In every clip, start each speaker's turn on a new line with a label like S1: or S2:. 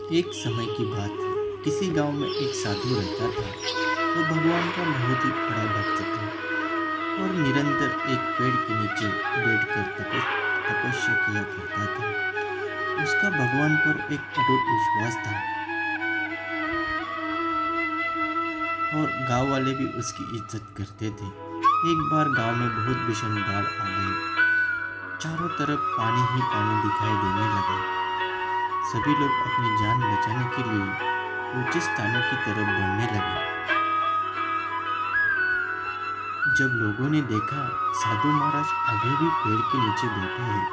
S1: एक समय की बात है। किसी गांव में एक साधु रहता था। वो भगवान का बहुत ही बड़ा भक्त था और निरंतर एक पेड़ के नीचे बैठकर तपस्या किया करता था। उसका भगवान पर एक अटूट विश्वास था और गांव वाले भी उसकी इज्जत करते थे। एक बार गांव में बहुत भीषण बाढ़ आ गई। चारों तरफ पानी ही पानी दिखाई देने लगा। सभी लोग अपनी जान बचाने के लिए ऊंचे स्थानों की तरफ बढ़ने लगे। जब लोगों ने देखा साधु महाराज अभी भी पेड़ के नीचे बैठे हैं,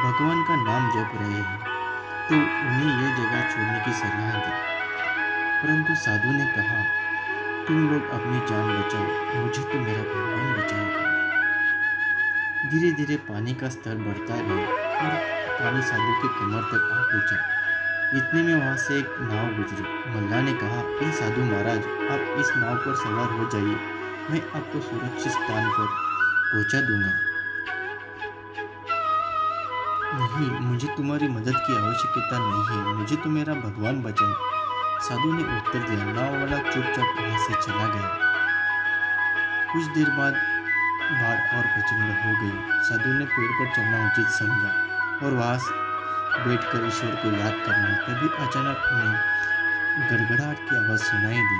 S1: भगवान का नाम जप रहे हैं, तो उन्हें यह जगह छोड़ने की सलाह दी। परंतु साधु ने कहा, तुम लोग अपनी जान बचाओ, मुझे तो मेरा भगवान बचाएगा। धीरे धीरे पानी का स्तर बढ़ता गया और पानी साधु के कमर तक आ पहुंचा। इतने में वहां से एक नाव गुजरी। मल्ला ने कहा, ए साधु महाराज, आप इस नाव पर सवार हो जाइए, मैं आपको सुरक्षित स्थान पर पहुंचा दूंगा। नहीं, मुझे तुम्हारी मदद की आवश्यकता नहीं है, मुझे तो मेरा भगवान बचाए, साधु ने उत्तर दिया। नाव वाला चुपचाप वहां से चला गया। कुछ देर बाद बाढ़ और प्रचंड हो गई। साधु ने पेड़ पर चढ़ना उचित समझा और वहां बैठकर ईश्वर को याद करना। तभी अचानक उन्हें गड़गड़ाहट की आवाज सुनाई दी।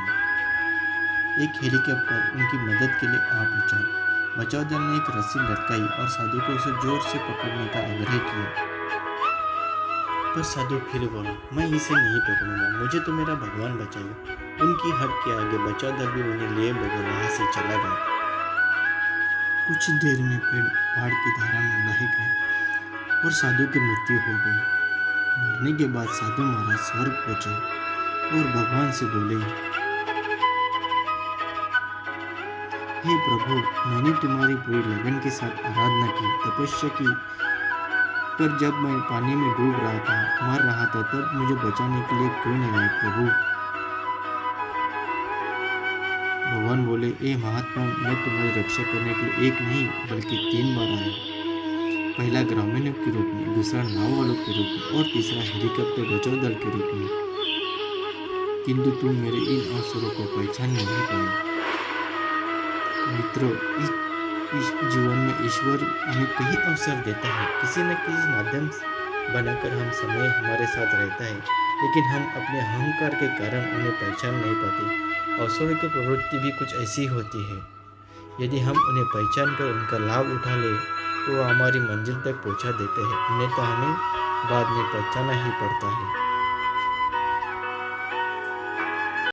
S1: एक हेलीकॉप्टर उनकी मदद के लिए आ पहुंचा। बचाव दल ने एक रस्सी लटकाई और साधु को उसे जोर से पकड़ने का आग्रह किया। पर साधु फिर बोला, मैं इसे नहीं पकड़ूंगा, मुझे तो मेरा भगवान बचाएगा। उनकी हट के आगे बचाव दल भी उन्हें लिए बगैर वहां से चला गया। कुछ देर में पेड़ पहाड़ की धारा में बह गए और साधु की मृत्यु हो गई। मरने के बाद साधु महाराज स्वर्ग पहुंचे और भगवान से बोले, हे प्रभु, मैंने तुम्हारी पूरी लगन के साथ आराधना की, तपस्या की, पर जब मैं पानी में डूब रहा था, मर रहा था, तब मुझे बचाने के लिए क्यों नहीं आए प्रभु? भगवान बोले, ए महात्मा, मैं तुम्हारी रक्षा करने के लिए एक नहीं बल्कि 3 बार आया। पहला ग्रामीणों के रूप में, दूसरा नाव वालों के रूप में और तीसरा हेलीकॉप्टर बचाव दल के रूप में। किंतु तुम मेरे इन अवसरों को पहचान नहीं पाए। मित्रों, इस जीवन में ईश्वर हमें कई अवसर देता है। किसी न किसी माध्यम बनाकर हम समय हमारे साथ रहता है, लेकिन हम अपने अहंकार के कारण उन्हें पहचान नहीं पाते। अवसरों की प्रवृत्ति भी कुछ ऐसी होती है। यदि हम उन्हें पहचान कर उनका लाभ उठा ले तो वह हमारी मंजिल तक पहुंचा देते हैं, उन्हें तो हमें बाद में पहचाना ही पड़ता है।